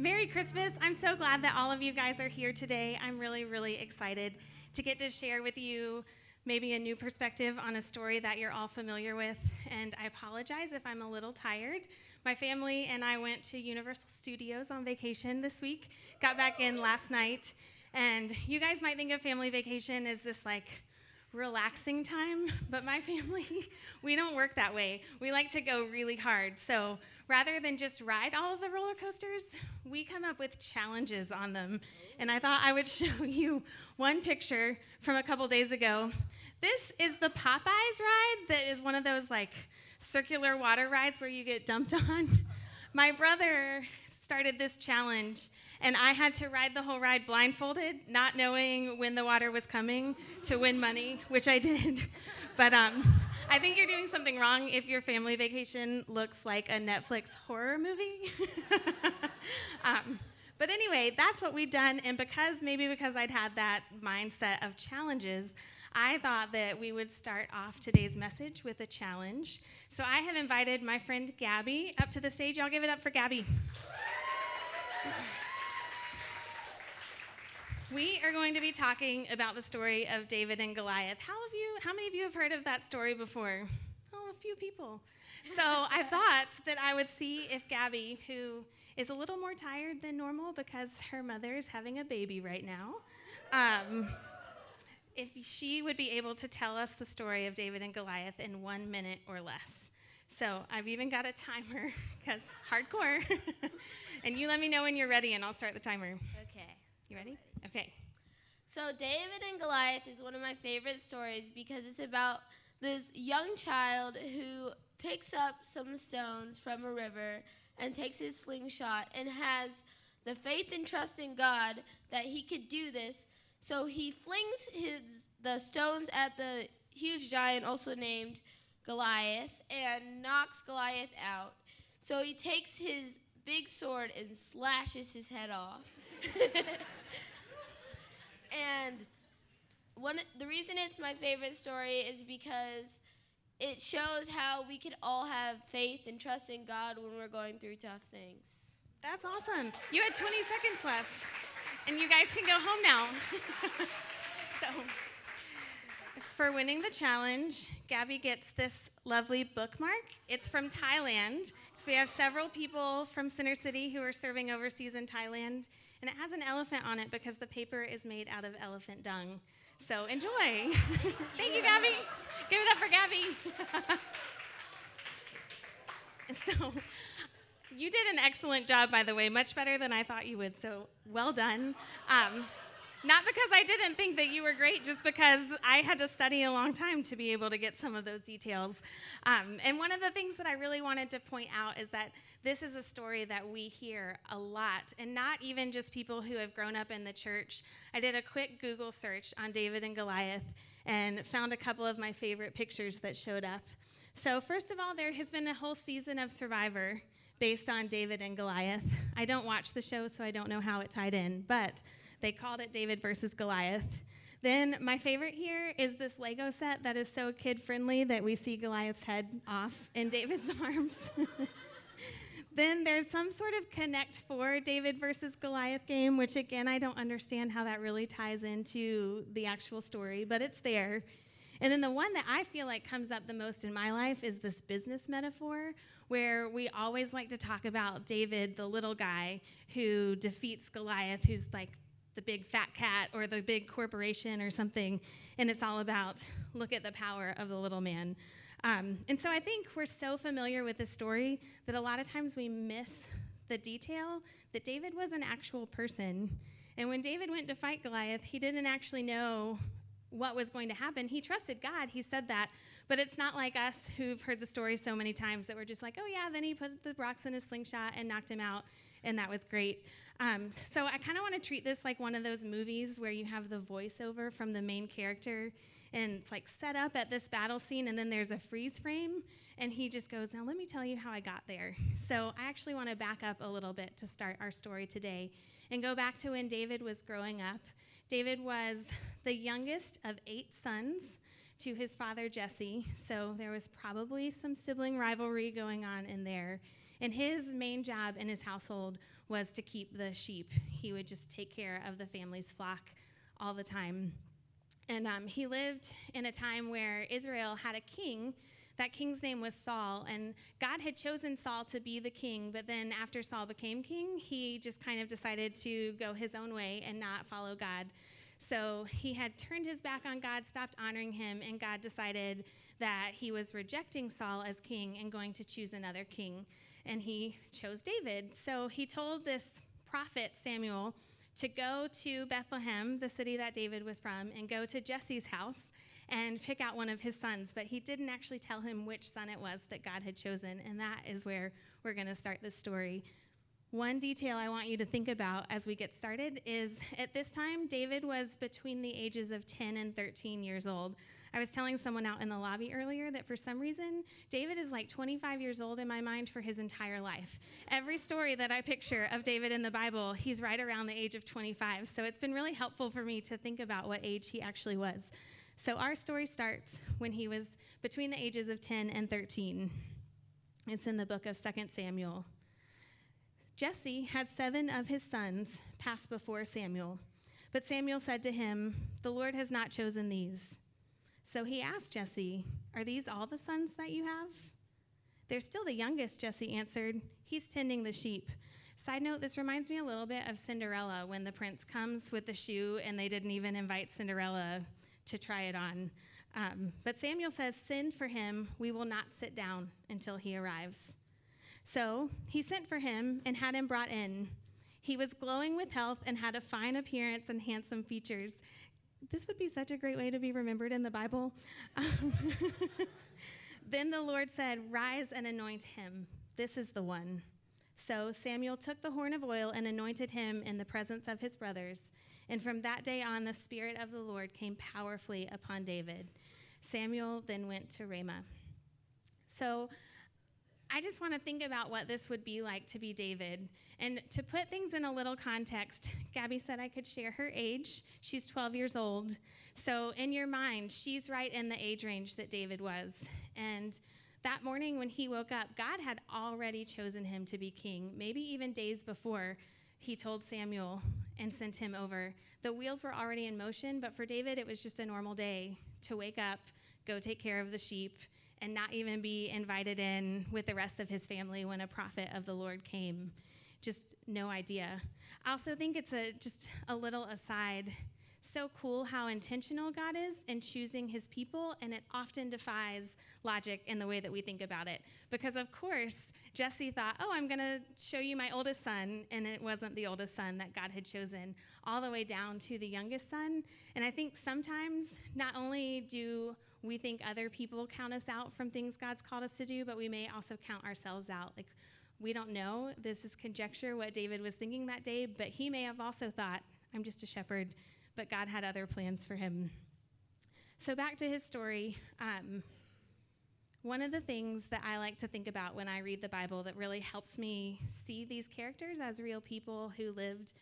Merry Christmas. I'm so glad that all of you guys are here today. I'm really, really excited to get to share with you maybe a new perspective on a story that you're all familiar with. And I apologize if I'm a little tired. My family and I went to Universal Studios on vacation this week, got back in last night. And you guys might think of family vacation as this relaxing time, but my family, we don't work that way. We like to go really hard. So rather than just ride all of the roller coasters, we come up with challenges on them. And I thought I would show you one picture from a couple days ago. This is the Popeyes ride that is one of those circular water rides where you get dumped on. My brother started this challenge, and I had to ride the whole ride blindfolded, not knowing when the water was coming to win money, which I did. But I think you're doing something wrong if your family vacation looks like a Netflix horror movie. But anyway, that's what we've done, and because I'd had that mindset of challenges, I thought that we would start off today's message with a challenge. So I have invited my friend Gabby up to the stage. Y'all give it up for Gabby. We are going to be talking about the story of David and Goliath. How many of you have heard of that story before? Oh, a few people. So I thought that I would see if Gabby, who is a little more tired than normal because her mother is having a baby right now, if she would be able to tell us the story of David and Goliath in 1 minute or less. So I've even got a timer, because hardcore. And you let me know when you're ready, and I'll start the timer. Okay. You ready? Okay. So David and Goliath is one of my favorite stories because it's about this young child who picks up some stones from a river and takes his slingshot and has the faith and trust in God that he could do this. So he flings the stones at the huge giant, also named Goliath, and knocks Goliath out. So he takes his big sword and slashes his head off. And the reason it's my favorite story is because it shows how we could all have faith and trust in God when we're going through tough things. That's awesome. You had 20 seconds left, and you guys can go home now. So, for winning the challenge, Gabby gets this lovely bookmark. It's from Thailand. So we have several people from Center City who are serving overseas in Thailand. And it has an elephant on it because the paper is made out of elephant dung. So enjoy. Thank you, Gabby. Give it up for Gabby. So you did an excellent job, by the way, much better than I thought you would. So well done. Not because I didn't think that you were great, just because I had to study a long time to be able to get some of those details. And one of the things that I really wanted to point out is that this is a story that we hear a lot, and not even just people who have grown up in the church. I did a quick Google search on David and Goliath and found a couple of my favorite pictures that showed up. So first of all, there has been a whole season of Survivor based on David and Goliath. I don't watch the show, so I don't know how it tied in, but they called it David versus Goliath. Then my favorite here is this Lego set that is so kid-friendly that we see Goliath's head off in David's arms. Then there's some sort of Connect 4 David versus Goliath game, which again, I don't understand how that really ties into the actual story, but it's there. And then the one that I feel like comes up the most in my life is this business metaphor, where we always like to talk about David, the little guy, who defeats Goliath, who's like the big fat cat or the big corporation or something, and it's all about, look at the power of the little man. And so I think we're so familiar with this story that a lot of times we miss the detail that David was an actual person. And when David went to fight Goliath, he didn't actually know what was going to happen. He trusted God, he said that, but it's not like us who've heard the story so many times that we're just like, oh yeah, then he put the rocks in his slingshot and knocked him out, and that was great. So I kind of want to treat this like one of those movies where you have the voiceover from the main character, and it's like set up at this battle scene, and then there's a freeze frame, and he just goes, now let me tell you how I got there. So I actually want to back up a little bit to start our story today and go back to when David was growing up. David was the youngest of 8 sons to his father Jesse, so there was probably some sibling rivalry going on in there. And his main job in his household was to keep the sheep. He would just take care of the family's flock all the time. And he lived in a time where Israel had a king. That king's name was Saul, and God had chosen Saul to be the king, but then after Saul became king, he just kind of decided to go his own way and not follow God. So he had turned his back on God, stopped honoring him, and God decided that he was rejecting Saul as king and going to choose another king, and he chose David. So he told this prophet, Samuel, to go to Bethlehem, the city that David was from, and go to Jesse's house and pick out one of his sons. But he didn't actually tell him which son it was that God had chosen, and that is where we're going to start this story. One detail I want you to think about as we get started is at this time, David was between the ages of 10 and 13 years old. I was telling someone out in the lobby earlier that for some reason, David is like 25 years old in my mind for his entire life. Every story that I picture of David in the Bible, he's right around the age of 25. So it's been really helpful for me to think about what age he actually was. So our story starts when he was between the ages of 10 and 13. It's in the book of 2 Samuel. Jesse had 7 of his sons pass before Samuel, but Samuel said to him, "The Lord has not chosen these." So he asked Jesse, "Are these all the sons that you have?" "They're still the youngest," Jesse answered. "He's tending the sheep." Side note, this reminds me a little bit of Cinderella when the prince comes with the shoe and they didn't even invite Cinderella to try it on. But Samuel says, "Send for him. We will not sit down until he arrives." So he sent for him and had him brought in. He was glowing with health and had a fine appearance and handsome features. This would be such a great way to be remembered in the Bible. Then the Lord said, "Rise and anoint him. This is the one." So Samuel took the horn of oil and anointed him in the presence of his brothers. And from that day on, the Spirit of the Lord came powerfully upon David. Samuel then went to Ramah. So I just want to think about what this would be like to be David. And to put things in a little context, Gabby said I could share her age. She's 12 years old. So in your mind, she's right in the age range that David was. And that morning when he woke up, God had already chosen him to be king, maybe even days before he told Samuel and sent him over. The wheels were already in motion, but for David, it was just a normal day to wake up, go take care of the sheep, and not even be invited in with the rest of his family when a prophet of the Lord came. Just no idea. I also think it's just a little aside. So cool how intentional God is in choosing his people, and it often defies logic in the way that we think about it. Because of course, Jesse thought, "Oh, I'm going to show you my oldest son," and it wasn't the oldest son that God had chosen, all the way down to the youngest son. And I think sometimes not only do we think other people count us out from things God's called us to do, but we may also count ourselves out. Like, we don't know. This is conjecture what David was thinking that day, but he may have also thought, "I'm just a shepherd," but God had other plans for him. So back to his story. One of the things that I like to think about when I read the Bible that really helps me see these characters as real people who lived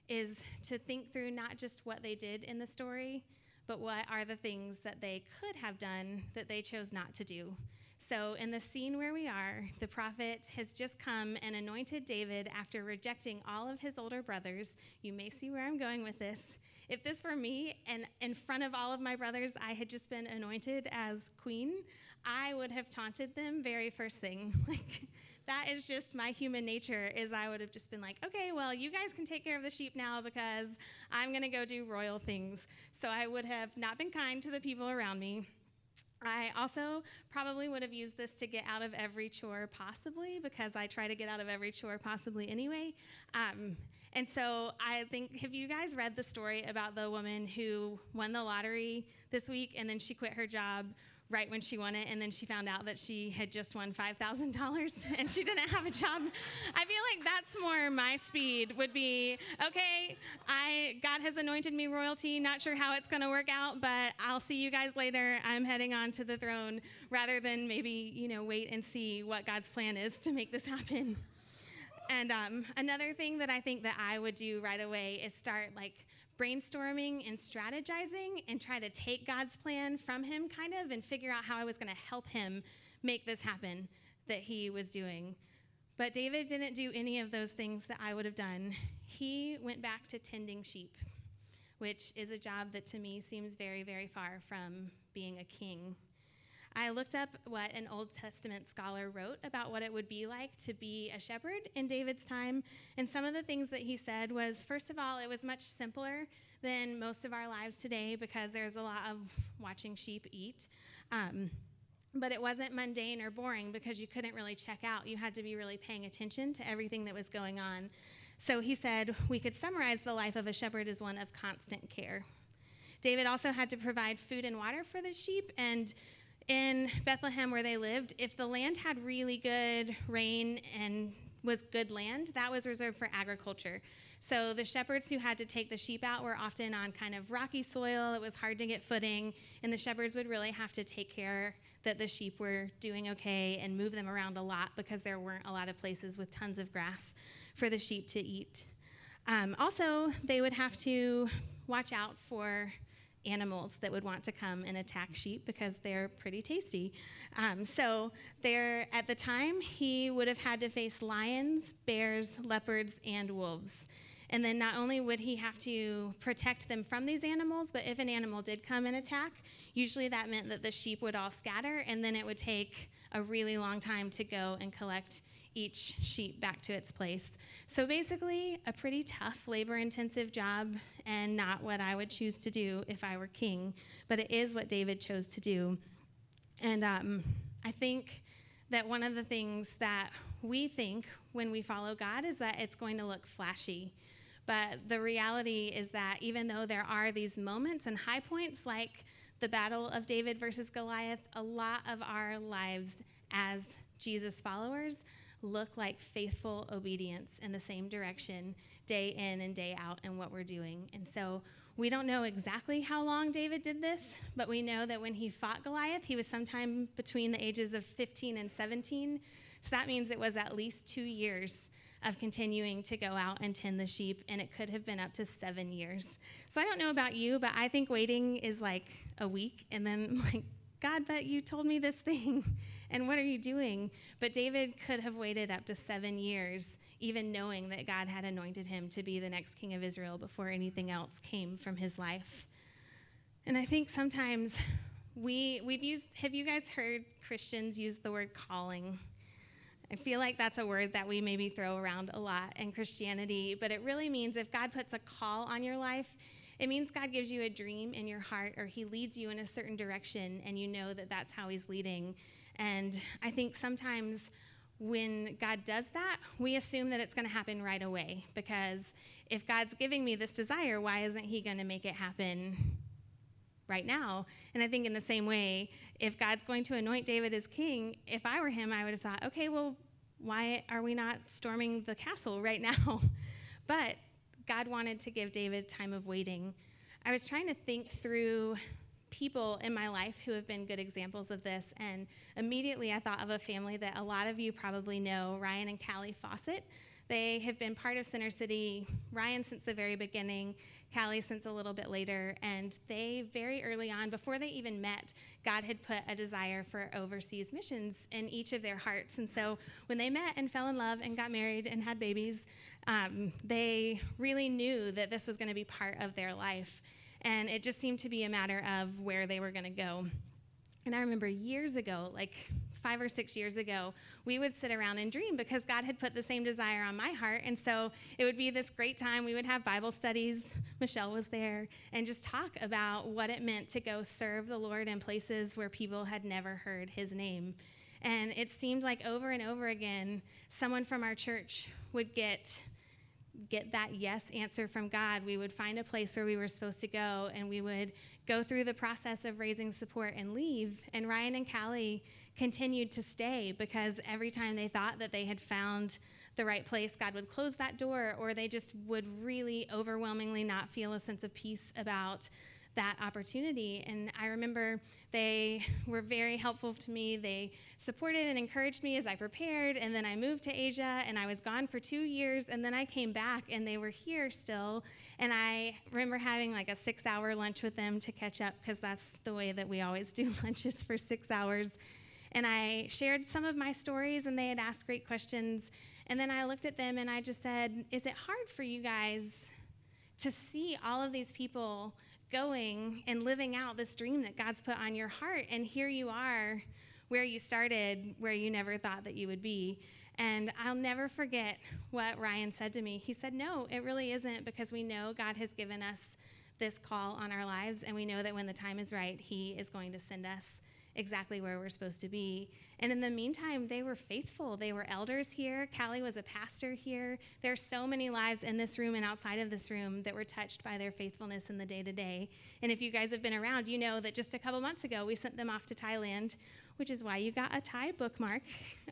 is to think through not just what they did in the story, but what are the things that they could have done that they chose not to do. So in the scene where we are, the prophet has just come and anointed David after rejecting all of his older brothers. You may see where I'm going with this. If this were me and in front of all of my brothers, I had just been anointed as queen, I would have taunted them very first thing. Like, that is just my human nature, is I would have just been like, "Okay, well, you guys can take care of the sheep now because I'm going to go do royal things." So I would have not been kind to the people around me. I also probably would have used this to get out of every chore possibly, because I try to get out of every chore possibly anyway. And so I think, have you guys read the story about the woman who won the lottery this week and then she quit her job right when she won it, and then she found out that she had just won $5,000 and she didn't have a job? I feel like that's more my speed, would be, okay, God has anointed me royalty, not sure how it's going to work out, but I'll see you guys later. I'm heading on to the throne, rather than maybe, wait and see what God's plan is to make this happen. And another thing that I think that I would do right away is start brainstorming and strategizing and try to take God's plan from him kind of and figure out how I was going to help him make this happen that he was doing. But David didn't do any of those things that I would have done. He went back to tending sheep, which is a job that to me seems very, very far from being a king. I looked up what an Old Testament scholar wrote about what it would be like to be a shepherd in David's time. And some of the things that he said was, first of all, it was much simpler than most of our lives today because there's a lot of watching sheep eat. But it wasn't mundane or boring because you couldn't really check out. You had to be really paying attention to everything that was going on. So he said we could summarize the life of a shepherd as one of constant care. David also had to provide food and water for the sheep, and in Bethlehem where they lived, if the land had really good rain and was good land, that was reserved for agriculture. So the shepherds who had to take the sheep out were often on kind of rocky soil. It was hard to get footing, and the shepherds would really have to take care that the sheep were doing okay and move them around a lot because there weren't a lot of places with tons of grass for the sheep to eat. Also, they would have to watch out for animals that would want to come and attack sheep because they're pretty tasty. So at the time, he would have had to face lions, bears, leopards, and wolves. And then not only would he have to protect them from these animals, but if an animal did come and attack, usually that meant that the sheep would all scatter, and then it would take a really long time to go and collect each sheep back to its place. So basically, a pretty tough, labor-intensive job, and not what I would choose to do if I were king, but it is what David chose to do. And I think that one of the things that we think when we follow God is that it's going to look flashy. But the reality is that even though there are these moments and high points like the battle of David versus Goliath, a lot of our lives as Jesus followers look like faithful obedience in the same direction day in and day out in what we're doing. And so we don't know exactly how long David did this, but we know that when he fought Goliath, he was sometime between the ages of 15 and 17. So that means it was at least 2 years of continuing to go out and tend the sheep, and it could have been up to 7 years. So I don't know about you, but I think waiting is like a week, and then like, God, but you told me this thing, and what are you doing? But David could have waited up to 7 years, even knowing that God had anointed him to be the next king of Israel before anything else came from his life. And I think sometimes have you guys heard Christians use the word calling? I feel like that's a word that we maybe throw around a lot in Christianity, but it really means if God puts a call on your life, it means God gives you a dream in your heart, or he leads you in a certain direction, and you know that that's how he's leading. And I think sometimes when God does that, we assume that it's going to happen right away, because if God's giving me this desire, why isn't he going to make it happen right now? And I think in the same way, if God's going to anoint David as king, if I were him, I would have thought, okay, well, why are we not storming the castle right now? But God wanted to give David time of waiting. I was trying to think through people in my life who have been good examples of this, and immediately I thought of a family that a lot of you probably know, Ryan and Callie Fawcett. They have been part of Center City, Ryan since the very beginning, Callie since a little bit later, and they very early on, before they even met, God had put a desire for overseas missions in each of their hearts. And so when they met and fell in love and got married and had babies, they really knew that this was going to be part of their life. And it just seemed to be a matter of where they were going to go. And I remember years ago, like 5 or 6 years ago, we would sit around and dream because God had put the same desire on my heart. And so it would be this great time. We would have Bible studies. Michelle was there, and just talk about what it meant to go serve the Lord in places where people had never heard his name. And it seemed like over and over again, someone from our church would get that yes answer from God. We would find a place where we were supposed to go, and we would go through the process of raising support and leave. And Ryan and Callie continued to stay because every time they thought that they had found the right place, God would close that door, or they just would really overwhelmingly not feel a sense of peace about that opportunity. And I remember they were very helpful to me. They supported and encouraged me as I prepared, and then I moved to Asia, and I was gone for 2 years, and then I came back, and they were here still. And I remember having like a 6-hour lunch with them to catch up, because that's the way that we always do lunches, for 6 hours. And I shared some of my stories, and they had asked great questions. And then I looked at them, and I just said, is it hard for you guys to see all of these people going and living out this dream that God's put on your heart? And here you are where you started, where you never thought that you would be. And I'll never forget what Ryan said to me. He said, no, it really isn't, because we know God has given us this call on our lives, and we know that when the time is right, he is going to send us exactly where we're supposed to be. And in the meantime, they were faithful. They were elders here. Callie was a pastor here. There are so many lives in this room and outside of this room that were touched by their faithfulness in the day-to-day. And if you guys have been around, you know that just a couple months ago, we sent them off to Thailand, which is why you got a Thai bookmark.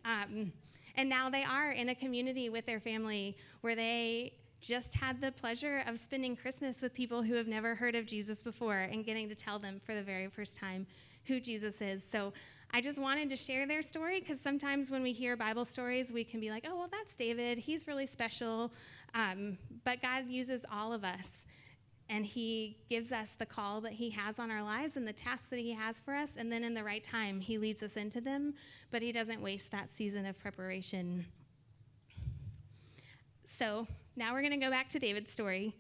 And now they are in a community with their family where they just had the pleasure of spending Christmas with people who have never heard of Jesus before and getting to tell them for the very first time who Jesus is. So I just wanted to share their story, because sometimes when we hear Bible stories, we can be like, oh, well, that's David. He's really special. But God uses all of us, and he gives us the call that he has on our lives and the tasks that he has for us, and then in the right time, he leads us into them, but he doesn't waste that season of preparation. So now we're going to go back to David's story,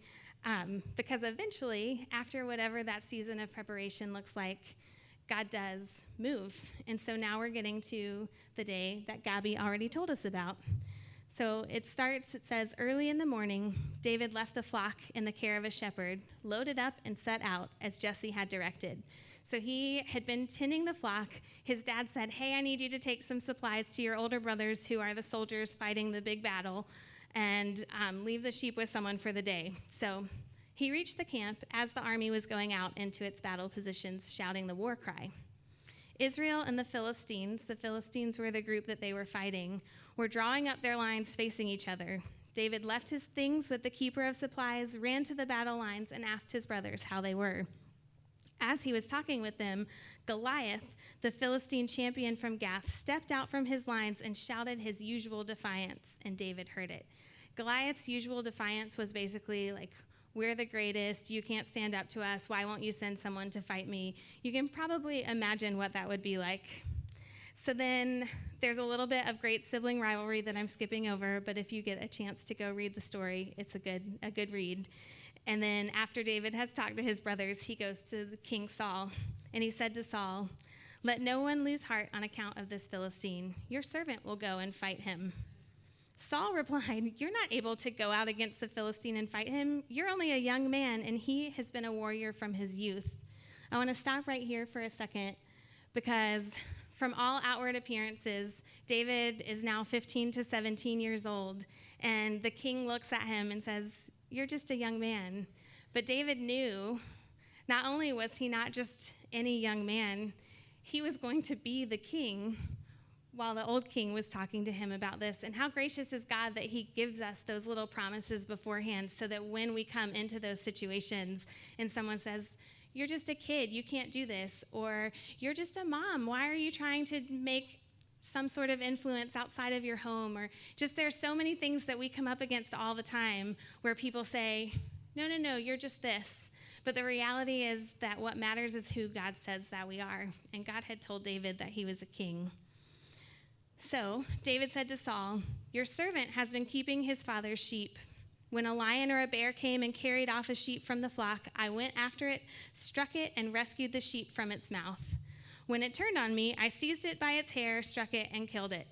because eventually, after whatever that season of preparation looks like, God does move. And so now we're getting to the day that Gabby already told us about. So it says, early in the morning, David left the flock in the care of a shepherd, loaded up and set out as Jesse had directed. So he had been tending the flock. His dad said, hey, I need you to take some supplies to your older brothers who are the soldiers fighting the big battle, and leave the sheep with someone for the day. So he reached the camp as the army was going out into its battle positions, shouting the war cry. Israel and the Philistines were the group that they were fighting, were drawing up their lines facing each other. David left his things with the keeper of supplies, ran to the battle lines, and asked his brothers how they were. As he was talking with them, Goliath, the Philistine champion from Gath, stepped out from his lines and shouted his usual defiance, and David heard it. Goliath's usual defiance was basically like, we're the greatest, you can't stand up to us, why won't you send someone to fight me? You can probably imagine what that would be like. So then there's a little bit of great sibling rivalry that I'm skipping over, but if you get a chance to go read the story, it's a good read. And then after David has talked to his brothers, he goes to King Saul, and he said to Saul, let no one lose heart on account of this Philistine. Your servant will go and fight him. Saul replied, you're not able to go out against the Philistine and fight him. You're only a young man, and he has been a warrior from his youth. I want to stop right here for a second, because from all outward appearances, David is now 15 to 17 years old, and the king looks at him and says, you're just a young man. But David knew not only was he not just any young man, he was going to be the king while the old king was talking to him about this. And how gracious is God that he gives us those little promises beforehand, so that when we come into those situations and someone says, you're just a kid, you can't do this, or you're just a mom, why are you trying to make some sort of influence outside of your home? Or just, there's so many things that we come up against all the time where people say, no, you're just this. But the reality is that what matters is who God says that we are. And God had told David that he was a king. So David said to Saul, your servant has been keeping his father's sheep. When a lion or a bear came and carried off a sheep from the flock, I went after it, struck it, and rescued the sheep from its mouth. When it turned on me, I seized it by its hair, struck it, and killed it.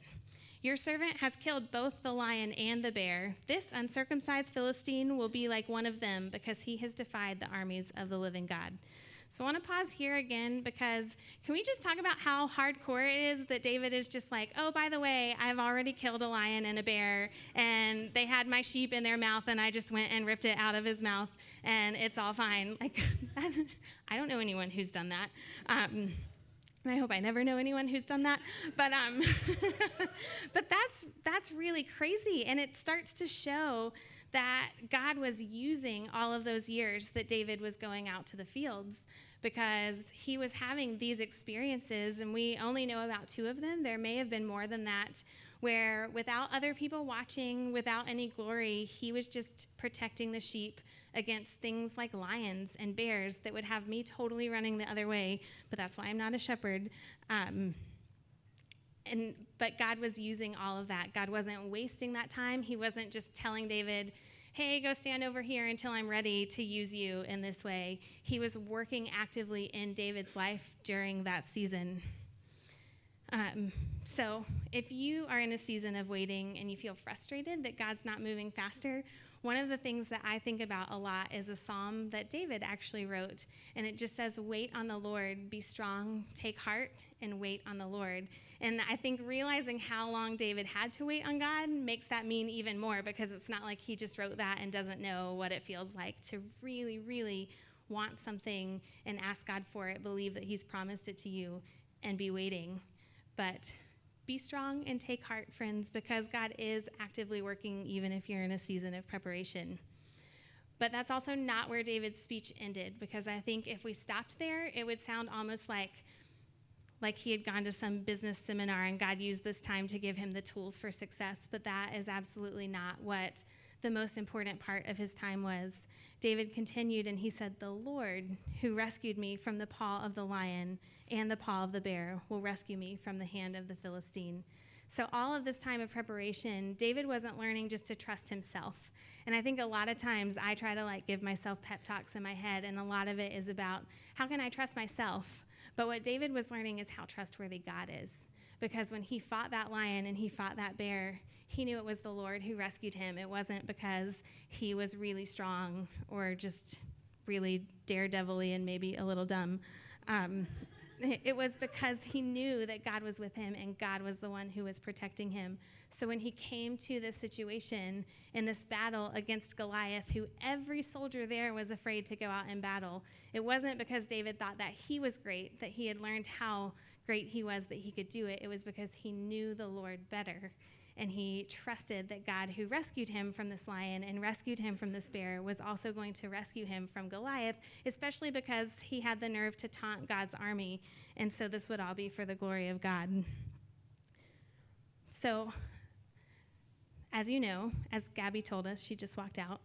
Your servant has killed both the lion and the bear. This uncircumcised Philistine will be like one of them, because he has defied the armies of the living God. So I want to pause here again, because can we just talk about how hardcore it is that David is just like, oh, by the way, I've already killed a lion and a bear, and they had my sheep in their mouth, and I just went and ripped it out of his mouth, and it's all fine. Like, I don't know anyone who's done that. And I hope I never know anyone who's done that. But but that's really crazy, and it starts to show that God was using all of those years that David was going out to the fields, because he was having these experiences, and we only know about 2 of them. There may have been more than that, where without other people watching, without any glory, he was just protecting the sheep against things like lions and bears that would have me totally running the other way, but that's why I'm not a shepherd. But God was using all of that. God wasn't wasting that time. He wasn't just telling David, hey, go stand over here until I'm ready to use you in this way. He was working actively in David's life during that season. So if you are in a season of waiting and you feel frustrated that God's not moving faster, one of the things that I think about a lot is a psalm that David actually wrote, and it just says, wait on the Lord, be strong, take heart, and wait on the Lord. And I think realizing how long David had to wait on God makes that mean even more, because it's not like he just wrote that and doesn't know what it feels like to really, really want something and ask God for it, believe that he's promised it to you, and be waiting. But be strong and take heart, friends, because God is actively working even if you're in a season of preparation. But that's also not where David's speech ended, because I think if we stopped there, it would sound almost like he had gone to some business seminar and God used this time to give him the tools for success. But that is absolutely not what the most important part of his time was. David continued and he said, the Lord who rescued me from the paw of the lion and the paw of the bear will rescue me from the hand of the Philistine. So all of this time of preparation, David wasn't learning just to trust himself. And I think a lot of times I try to give myself pep talks in my head, and a lot of it is about how can I trust myself? But what David was learning is how trustworthy God is. Because when he fought that lion and he fought that bear, he knew it was the Lord who rescued him. It wasn't because he was really strong or just really daredevil-y and maybe a little dumb. It was because he knew that God was with him and God was the one who was protecting him. So when he came to this situation in this battle against Goliath, who every soldier there was afraid to go out in battle, it wasn't because David thought that he was great, that he had learned how great he was, that he could do it. It was because he knew the Lord better. And he trusted that God, who rescued him from this lion and rescued him from this bear, was also going to rescue him from Goliath, especially because he had the nerve to taunt God's army. And so this would all be for the glory of God. So, as you know, as Gabby told us, she just walked out,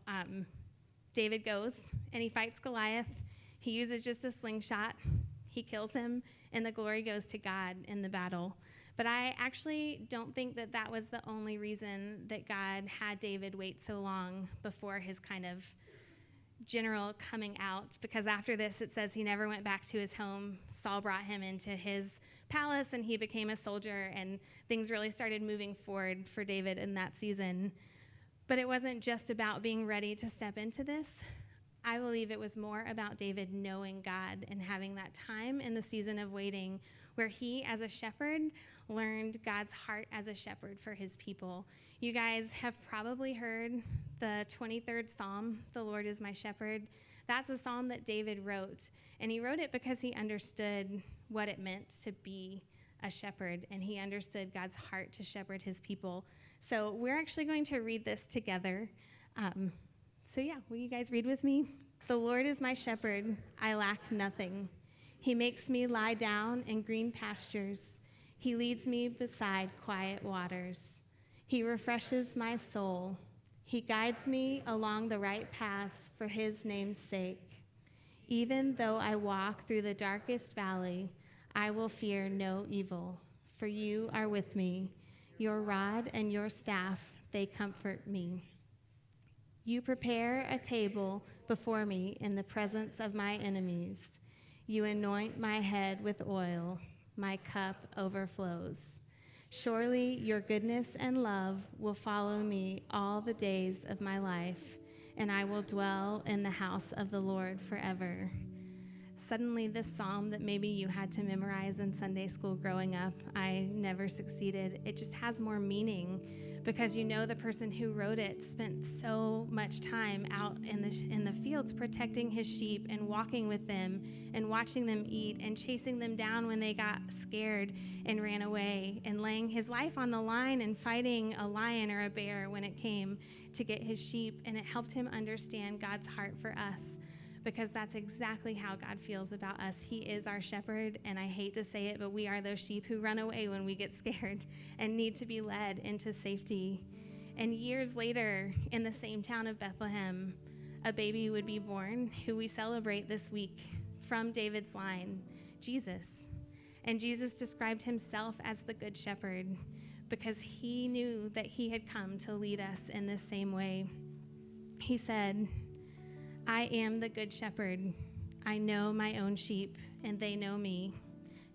David goes and he fights Goliath. He uses just a slingshot. He kills him, and the glory goes to God in the battle. But I actually don't think that that was the only reason that God had David wait so long before his kind of general coming out, because after this it says he never went back to his home. Saul brought him into his palace and he became a soldier, and things really started moving forward for David in that season. But it wasn't just about being ready to step into this. I believe it was more about David knowing God and having that time in the season of waiting where he, as a shepherd, learned God's heart as a shepherd for his people. You guys have probably heard the 23rd Psalm, "The Lord is my shepherd." That's a psalm that David wrote, and he wrote it because he understood what it meant to be a shepherd, and he understood God's heart to shepherd his people. So we're actually going to read this together. Will you guys read with me? The Lord is my shepherd, I lack nothing. He makes me lie down in green pastures. He leads me beside quiet waters. He refreshes my soul. He guides me along the right paths for his name's sake. Even though I walk through the darkest valley, I will fear no evil, for you are with me. Your rod and your staff, they comfort me. You prepare a table before me in the presence of my enemies. You anoint my head with oil. My cup overflows. Surely your goodness and love will follow me all the days of my life, and I will dwell in the house of the Lord forever. Suddenly, this psalm that maybe you had to memorize in Sunday school growing up, I never succeeded. It just has more meaning because you know the person who wrote it spent so much time out in the fields protecting his sheep and walking with them and watching them eat and chasing them down when they got scared and ran away and laying his life on the line and fighting a lion or a bear when it came to get his sheep. And it helped him understand God's heart for us, because that's exactly how God feels about us. He is our shepherd, and I hate to say it, but we are those sheep who run away when we get scared and need to be led into safety. And years later, in the same town of Bethlehem, a baby would be born who we celebrate this week from David's line, Jesus. And Jesus described himself as the Good Shepherd because he knew that he had come to lead us in this same way. He said, I am the Good Shepherd. I know my own sheep, and they know me.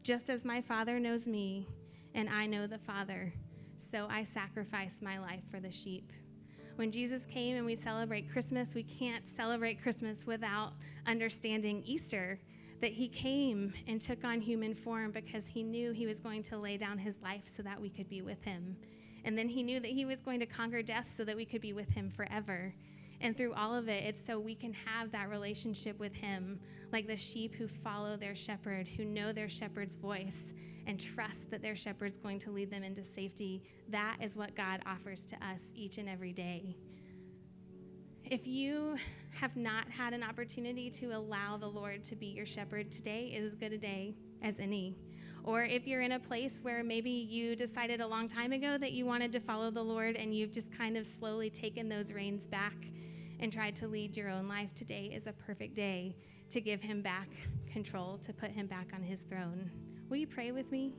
Just as my Father knows me, and I know the Father, so I sacrifice my life for the sheep. When Jesus came and we celebrate Christmas, we can't celebrate Christmas without understanding Easter, that he came and took on human form because he knew he was going to lay down his life so that we could be with him. And then he knew that he was going to conquer death so that we could be with him forever. And through all of it, it's so we can have that relationship with him, like the sheep who follow their shepherd, who know their shepherd's voice and trust that their shepherd's going to lead them into safety. That is what God offers to us each and every day. If you have not had an opportunity to allow the Lord to be your shepherd, today is as good a day as any. Or if you're in a place where maybe you decided a long time ago that you wanted to follow the Lord and you've just kind of slowly taken those reins back and tried to lead your own life, today is a perfect day to give him back control, to put him back on his throne. Will you pray with me?